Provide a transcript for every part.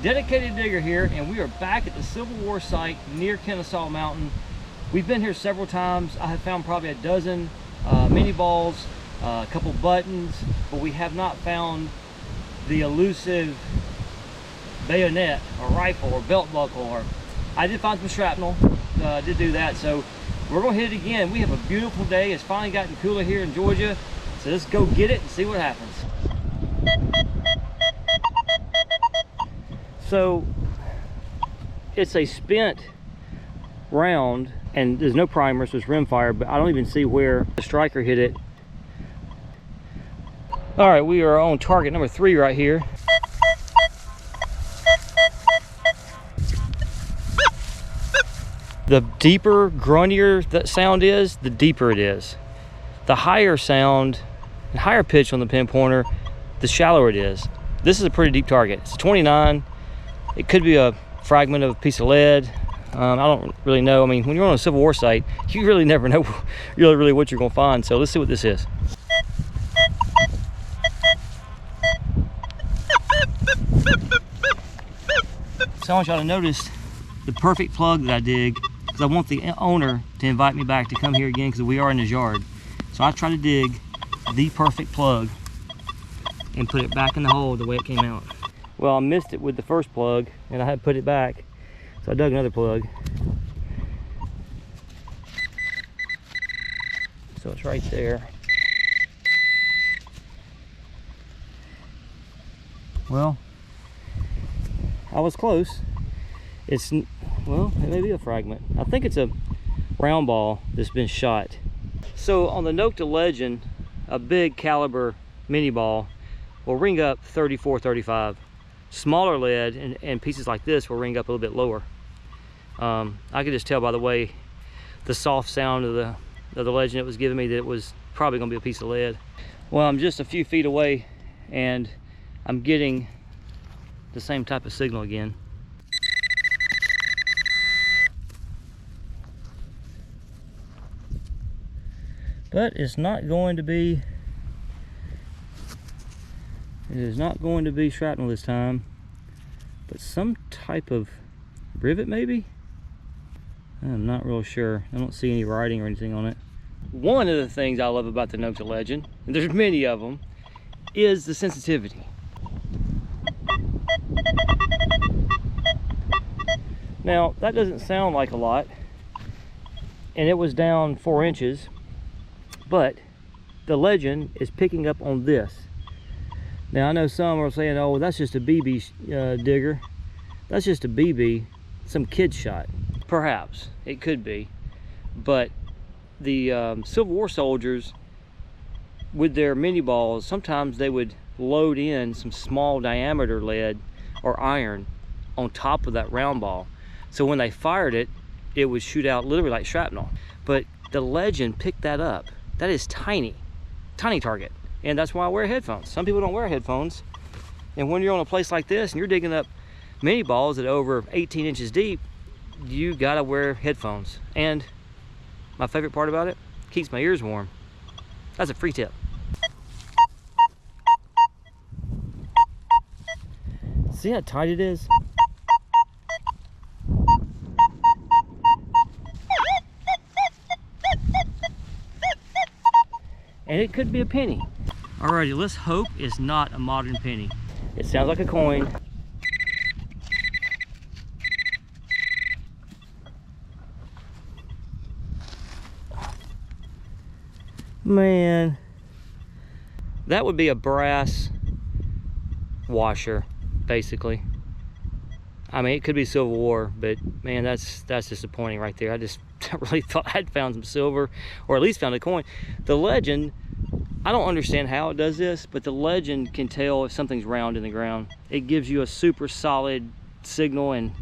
Dedicated Digger here, and we are back at the Civil War site near Kennesaw Mountain. We've been here several times. I have found probably a dozen mini balls, a couple buttons, but we have not found the elusive bayonet or rifle or belt buckle. Or I did find some shrapnel, did do that, so we're gonna hit it again. We have a beautiful day. It's finally gotten cooler here in Georgia, so let's go get it and see what happens. So it's a spent round and there's no primer, so it's rimfire, but I don't even see where the striker hit it. All right, we are on target number 3 right here. The deeper, gruntier that sound is, the deeper it is. The higher sound and higher pitch on the pinpointer, the shallower it is. This is a pretty deep target. It's a 29. It could be a fragment of a piece of lead. I don't really know. I mean, when you're on a Civil War site, you really never know really what you're gonna find. So let's see what this is. So I want y'all to notice the perfect plug that I dig, because I want the owner to invite me back to come here again, because we are in his yard. So I try to dig the perfect plug and put it back in the hole the way it came out. Well, I missed it with the first plug and I had to put it back, so I dug another plug. So it's right there. Well, I was close. Well, it may be a fragment. I think it's a round ball that's been shot. So on the Nokta Legend, a big caliber mini ball will ring up 34, 35. Smaller lead and pieces like this will ring up a little bit lower. I could just tell by the way the soft sound of the Legend it was giving me that it was probably gonna be a piece of lead. Well, I'm just a few feet away and I'm getting the same type of signal again. But it's not going to be, it is not going to be shrapnel this time, but some type of rivet maybe? I'm not real sure. I don't see any writing or anything on it. One of the things I love about the Nokta Legend, and there's many of them, is the sensitivity. Now, that doesn't sound like a lot, and it was down 4 inches, but the Legend is picking up on this. Now, I know some are saying, oh, that's just a BB digger. That's just a BB, some kid shot. Perhaps, it could be. But the Civil War soldiers, with their mini balls, sometimes they would load in some small diameter lead or iron on top of that round ball. So when they fired it, it would shoot out literally like shrapnel. But the Legend picked that up. That is tiny, tiny target. And that's why I wear headphones. Some people don't wear headphones. And when you're on a place like this and you're digging up mini balls that are over 18 inches deep, you gotta wear headphones. And my favorite part about it, keeps my ears warm. That's a free tip. See how tight it is? And it could be a penny. Alrighty, let's hope it's not a modern penny. It sounds like a coin. Man, that would be a brass washer, basically. I mean, it could be Civil War, but man, that's disappointing right there. I really thought I'd found some silver, or at least found a coin. The Legend, I don't understand how it does this, but the Legend can tell if something's round in the ground. It gives you a super solid signal, and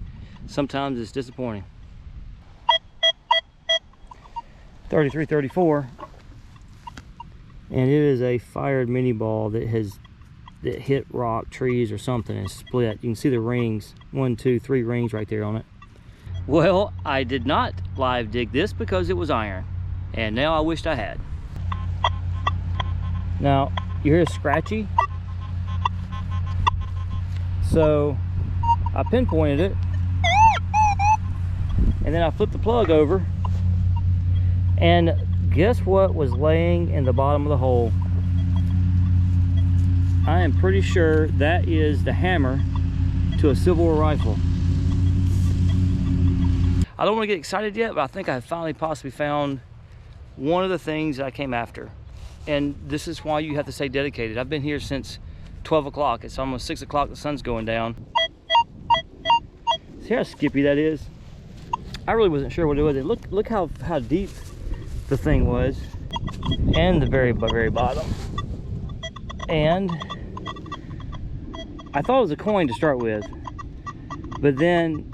sometimes it's disappointing. 33, 34. And it is a fired mini ball that hit rock, trees, or something and split. You can see the rings, 1, 2, 3 rings right there on it. Well, I did not live dig this because it was iron, and now I wished I had. Now, you hear scratchy? So I pinpointed it, and then I flipped the plug over, and guess what was laying in the bottom of the hole? I am pretty sure that is the hammer to a Civil War rifle. I don't want to get excited yet, but I think I have finally possibly found one of the things I came after. And this is why you have to stay dedicated. I've been here since 12 o'clock. It's almost 6 o'clock, the sun's going down. See how skippy that is? I really wasn't sure what it was. Look how deep the thing was. And the very bottom. And I thought it was a coin to start with, but then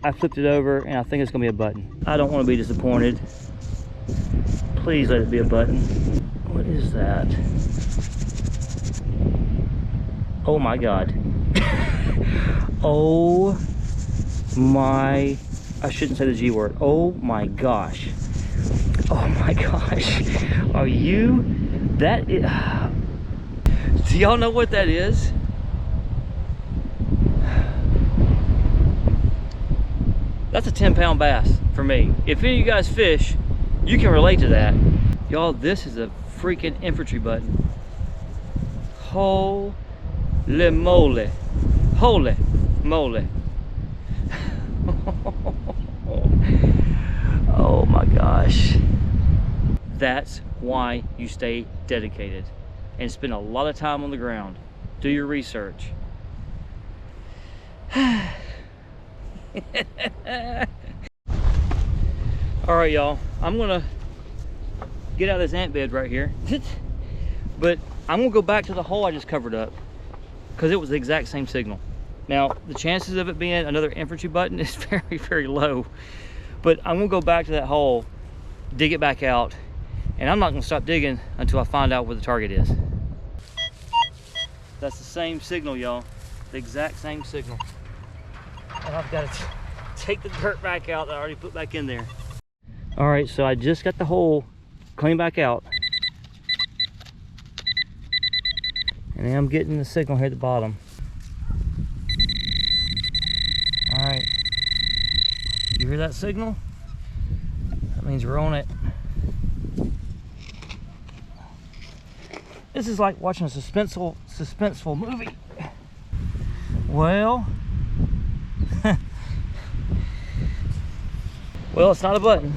I flipped it over and I think it's gonna be a button. I don't want to be disappointed. Please let it be a button. What is that? Oh my God. Oh my, I shouldn't say the G word. Oh my gosh. Oh my gosh. Are you, that is, do y'all know what that is? That's a 10-pound bass for me. If any of you guys fish, you can relate to that. Y'all, this is a freaking infantry button. Holy moly. Holy moly. Oh my gosh. That's why you stay dedicated and spend a lot of time on the ground. Do your research. All right, y'all, I'm gonna get out of this ant bed right here. But I'm gonna go back to the hole I just covered up because it was the exact same signal. Now, the chances of it being another infantry button is very low. But I'm gonna go back to that hole, dig it back out, and I'm not gonna stop digging until I find out where the target is. That's the same signal, y'all. The exact same signal. And I've got to take the dirt back out that I already put back in there. All right, so I just got the hole cleaned back out. And then I'm getting the signal here at the bottom. All right, you hear that signal? That means we're on it. This is like watching a suspenseful movie. Well, well, it's not a button.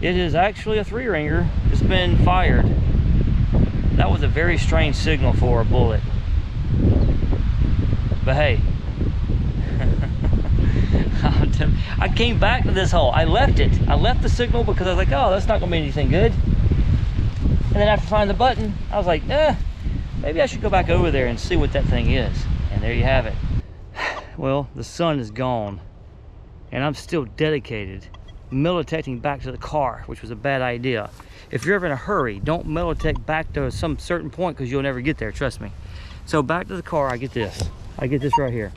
It is actually a 3-ringer. It's been fired. That was a very strange signal for a bullet. But hey, I came back to this hole. I left it. I left the signal because I was like, oh, that's not gonna be anything good. And then after finding the button, I was like, maybe I should go back over there and see what that thing is. And there you have it. Well, the sun is gone, and I'm still dedicated, melotecting back to the car, which was a bad idea. If you're ever in a hurry, don't melotect back to some certain point because you'll never get there, trust me. So back to the car, I get this. I get this right here.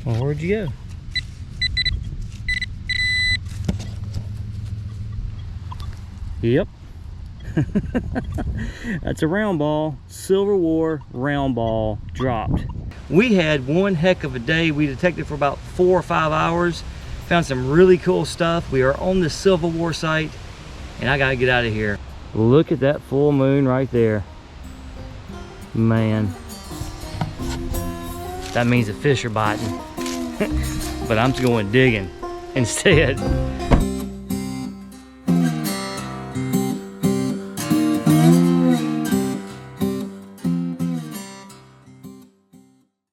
Well, where'd you go? Yep. That's a round ball. Civil War round ball dropped. We had one heck of a day. We detected for about 4 or 5 hours. Found some really cool stuff. We are on the Civil War site, and I gotta get out of here. Look at that full moon right there. Man. That means the fish are biting. But I'm going digging instead.